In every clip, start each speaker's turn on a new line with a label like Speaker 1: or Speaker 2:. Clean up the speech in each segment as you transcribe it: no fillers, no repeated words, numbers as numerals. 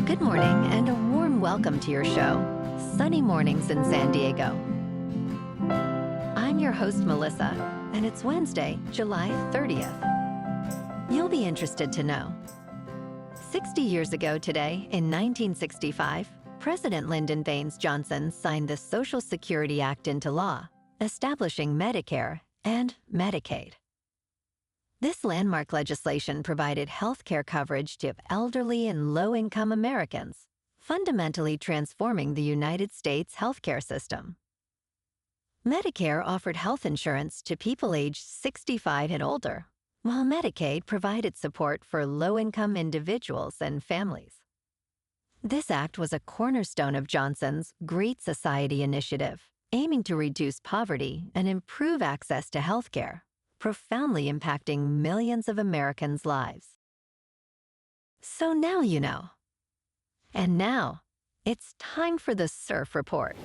Speaker 1: Good morning and a warm welcome to your show, Sunny Mornings in San Diego. I'm your host, Melissa, and it's Wednesday, July 30th. You'll be interested to know. 60 years ago today, in 1965, President Lyndon Baines Johnson signed the Social Security Act into law, establishing Medicare and Medicaid. This landmark legislation provided health care coverage to elderly and low-income Americans, fundamentally transforming the United States healthcare system. Medicare offered health insurance to people aged 65 and older, while Medicaid provided support for low-income individuals and families. This act was a cornerstone of Johnson's Great Society initiative, aiming to reduce poverty and improve access to healthcare, profoundly impacting millions of Americans' lives. So now you know. And now, it's time for the Surf Report.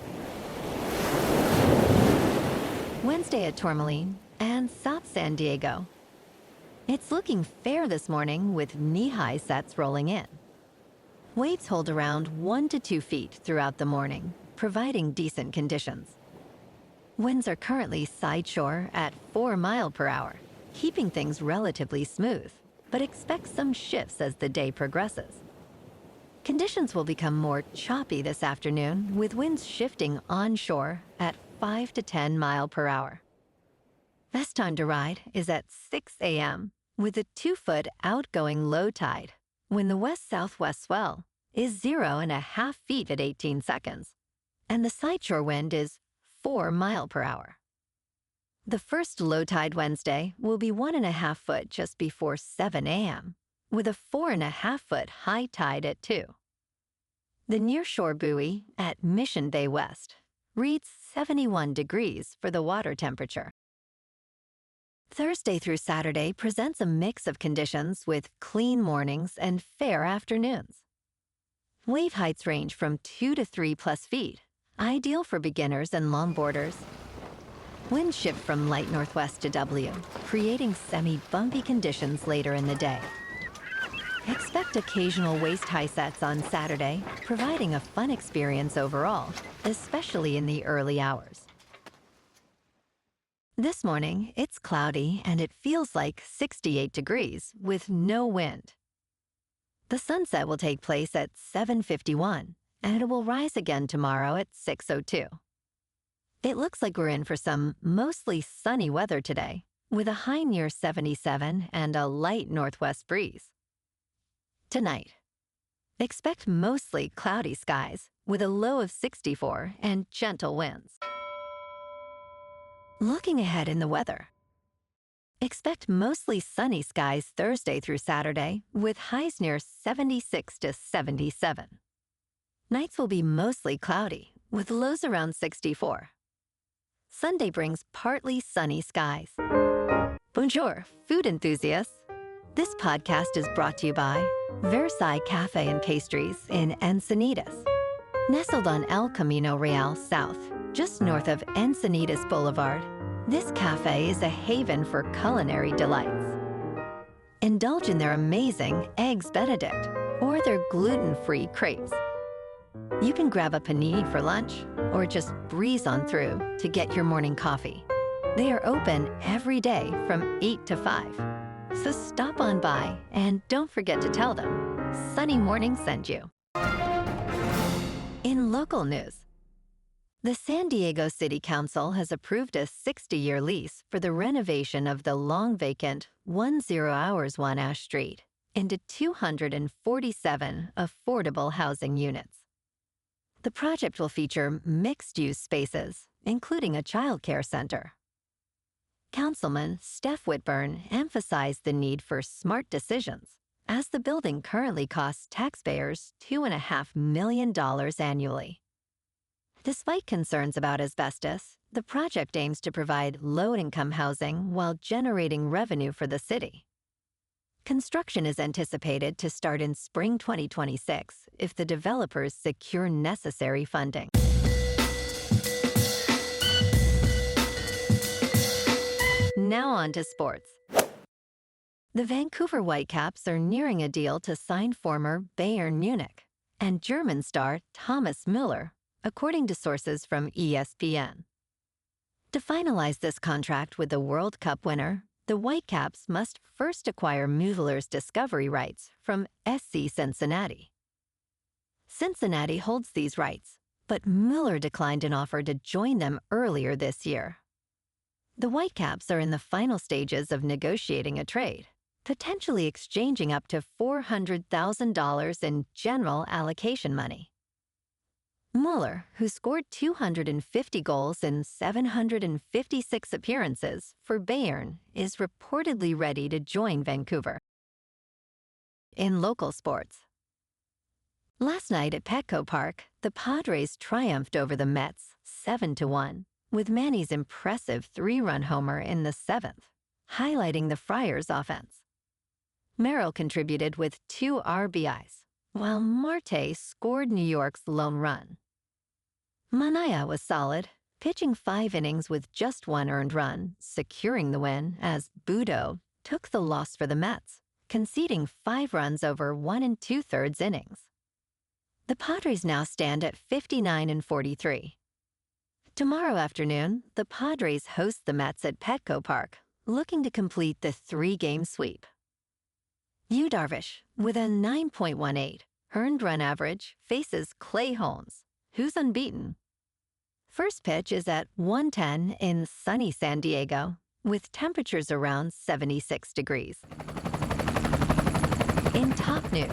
Speaker 1: Wednesday at Tourmaline and South San Diego. It's looking fair this morning with knee-high sets rolling in. Waves hold around 1 to 2 feet throughout the morning, providing decent conditions. Winds are currently sideshore at 4 miles per hour, keeping things relatively smooth, but expect some shifts as the day progresses. Conditions will become more choppy this afternoon, with winds shifting onshore at 5 to 10 miles per hour. Best time to ride is at 6 a.m. with a 2-foot outgoing low tide, when the west-southwest swell is 0.5 feet at 18 seconds, and the sideshore wind is 4 miles per hour. The first low tide Wednesday will be 1.5 foot just before 7 a.m., with a 4.5 foot high tide at 2. The nearshore buoy at Mission Bay West reads 71 degrees for the water temperature. Thursday through Saturday presents a mix of conditions with clean mornings and fair afternoons. Wave heights range from 2 to 3 plus feet, ideal for beginners and longboarders. Winds shift from light northwest to W, creating semi-bumpy conditions later in the day. Expect occasional waist-high sets on Saturday, providing a fun experience overall, especially in the early hours. This morning, it's cloudy and it feels like 68 degrees with no wind. The sunset will take place at 7:51, and it will rise again tomorrow at 6:02. It looks like we're in for some mostly sunny weather today, with a high near 77 and a light northwest breeze. Tonight, expect mostly cloudy skies with a low of 64 and gentle winds. Looking ahead in the weather, expect mostly sunny skies Thursday through Saturday with highs near 76 to 77. Nights will be mostly cloudy, with lows around 64. Sunday brings partly sunny skies. Bonjour, food enthusiasts. This podcast is brought to you by Versailles Cafe and Pastries in Encinitas. Nestled on El Camino Real South, just north of Encinitas Boulevard, this cafe is a haven for culinary delights. Indulge in their amazing Eggs Benedict or their gluten-free crepes. You can grab a panini for lunch or just breeze on through to get your morning coffee. They are open every day from 8 to 5. So stop on by and don't forget to tell them Sunny Morning sent you. In local news, the San Diego City Council has approved a 60-year lease for the renovation of the long-vacant 10 Hours 1 Ash Street into 247 affordable housing units. The project will feature mixed-use spaces, including a child care center. Councilman Steph Whitburn emphasized the need for smart decisions, as the building currently costs taxpayers $2.5 million annually. Despite concerns about asbestos, the project aims to provide low-income housing while generating revenue for the city. Construction is anticipated to start in spring 2026 if the developers secure necessary funding. Now on to sports. The Vancouver Whitecaps are nearing a deal to sign former Bayern Munich and German star Thomas Müller, according to sources from ESPN. To finalize this contract with the World Cup winner, the Whitecaps must first acquire Müller's discovery rights from SC Cincinnati. Cincinnati holds these rights, but Müller declined an offer to join them earlier this year. The Whitecaps are in the final stages of negotiating a trade, potentially exchanging up to $400,000 in general allocation money. Müller, who scored 250 goals in 756 appearances for Bayern, is reportedly ready to join Vancouver. In local sports, last night at Petco Park, the Padres triumphed over the Mets 7-1, with Manny's impressive 3-run homer in the 7th, highlighting the Friars' offense. Merrill contributed with 2 RBIs, while Marte scored New York's lone run. Manaya was solid, pitching 5 innings with just 1 earned run, securing the win as Budo took the loss for the Mets, conceding 5 runs over 1 2/3 innings. The Padres now stand at 59-43. Tomorrow afternoon, the Padres host the Mets at Petco Park, looking to complete the 3-game sweep. Yu Darvish, with a 9.18 earned run average, faces Clay Holmes, who's unbeaten. First pitch is at 1:10 in sunny San Diego, with temperatures around 76 degrees. In top news,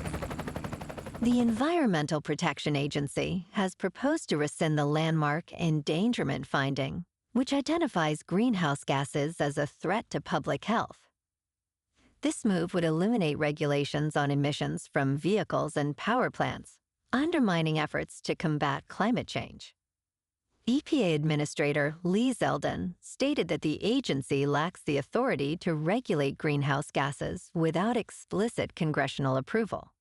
Speaker 1: the Environmental Protection Agency has proposed to rescind the landmark endangerment finding, which identifies greenhouse gases as a threat to public health. This move would eliminate regulations on emissions from vehicles and power plants, undermining efforts to combat climate change. EPA Administrator Lee Zeldin stated that the agency lacks the authority to regulate greenhouse gases without explicit congressional approval.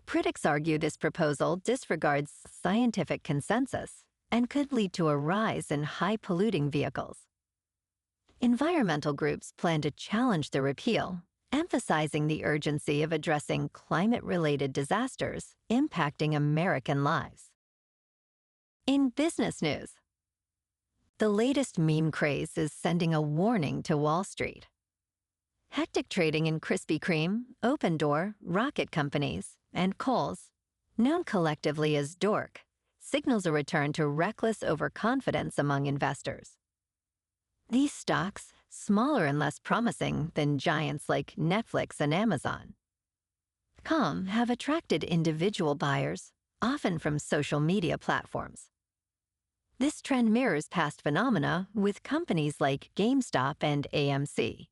Speaker 1: Critics argue this proposal disregards scientific consensus and could lead to a rise in high-polluting vehicles. Environmental groups plan to challenge the repeal, emphasizing the urgency of addressing climate-related disasters impacting American lives. In business news, the latest meme craze is sending a warning to Wall Street. Hectic trading in Krispy Kreme, Open Door, Rocket Companies, and Kohl's, known collectively as DORK, signals a return to reckless overconfidence among investors. These stocks, smaller and less promising than giants like Netflix and Amazon, have attracted individual buyers, often from social media platforms. This trend mirrors past phenomena with companies like GameStop and AMC.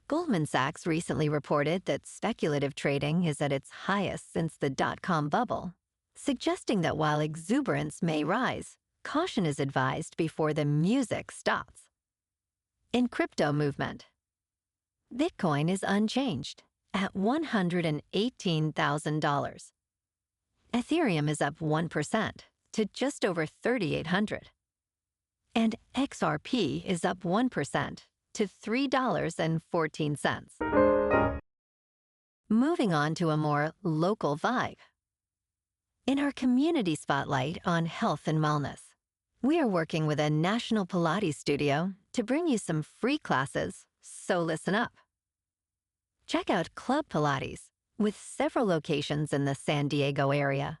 Speaker 1: Goldman Sachs recently reported that speculative trading is at its highest since the dot-com bubble, suggesting that while exuberance may rise, caution is advised before the music stops. In crypto movement, Bitcoin is unchanged at $118,000. Ethereum is up 1% to just over 3,800. And XRP is up 1% to $3.14. Moving on to a more local vibe. In our community spotlight on health and wellness, we are working with a national Pilates studio to bring you some free classes, so listen up. Check out Club Pilates, with several locations in the San Diego area.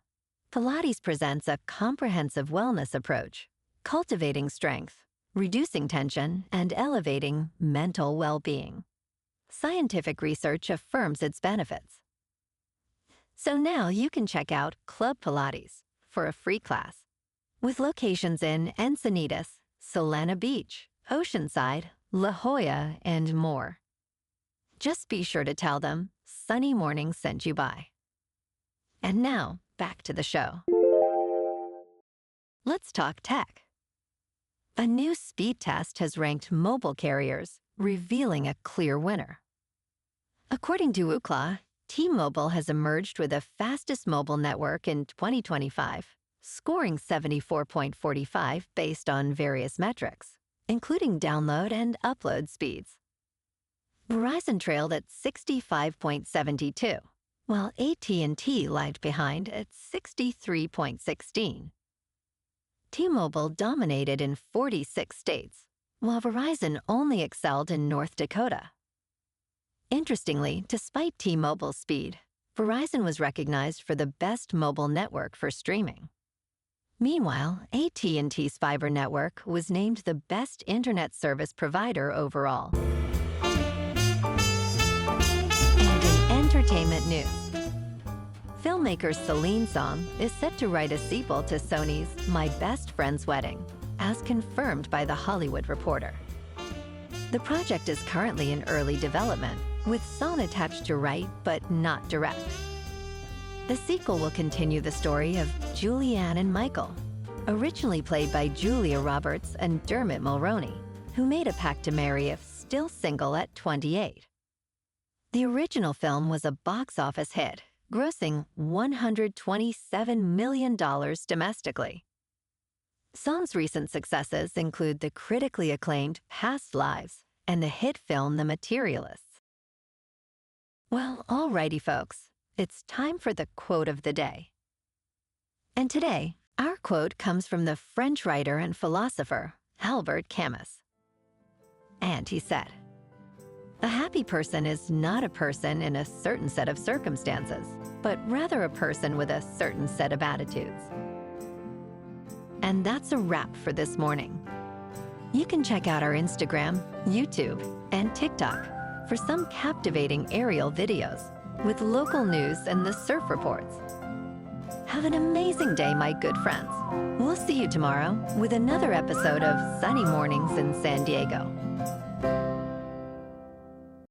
Speaker 1: Pilates presents a comprehensive wellness approach, cultivating strength, reducing tension, and elevating mental well-being. Scientific research affirms its benefits. So now you can check out Club Pilates for a free class, with locations in Encinitas, Solana Beach, Oceanside, La Jolla, and more. Just be sure to tell them Sunny Morning sent you by. And now, back to the show. Let's talk tech. A new speed test has ranked mobile carriers, revealing a clear winner. According to Ookla, T-Mobile has emerged with the fastest mobile network in 2025, scoring 74.45 based on various metrics, including download and upload speeds. Verizon trailed at 65.72, while AT&T lagged behind at 63.16. T-Mobile dominated in 46 states, while Verizon only excelled in North Dakota. Interestingly, despite T-Mobile's speed, Verizon was recognized for the best mobile network for streaming. Meanwhile, AT&T's fiber network was named the best internet service provider overall. And in entertainment news, filmmaker Celine Song is set to write a sequel to Sony's My Best Friend's Wedding, as confirmed by The Hollywood Reporter. The project is currently in early development, with Song attached to write but not direct. The sequel will continue the story of Julianne and Michael, originally played by Julia Roberts and Dermot Mulroney, who made a pact to marry if still single at 28. The original film was a box office hit, grossing $127 million domestically. Song's recent successes include the critically acclaimed Past Lives and the hit film The Materialists. Well, alrighty folks, it's time for the quote of the day. And today, our quote comes from the French writer and philosopher Albert Camus. And he said, "A happy person is not a person in a certain set of circumstances, but rather a person with a certain set of attitudes." And that's a wrap for this morning. You can check out our Instagram, YouTube, and TikTok for some captivating aerial videos with local news and the surf reports. Have an amazing day, my good friends. We'll see you tomorrow with another episode of Sunny Mornings in San Diego.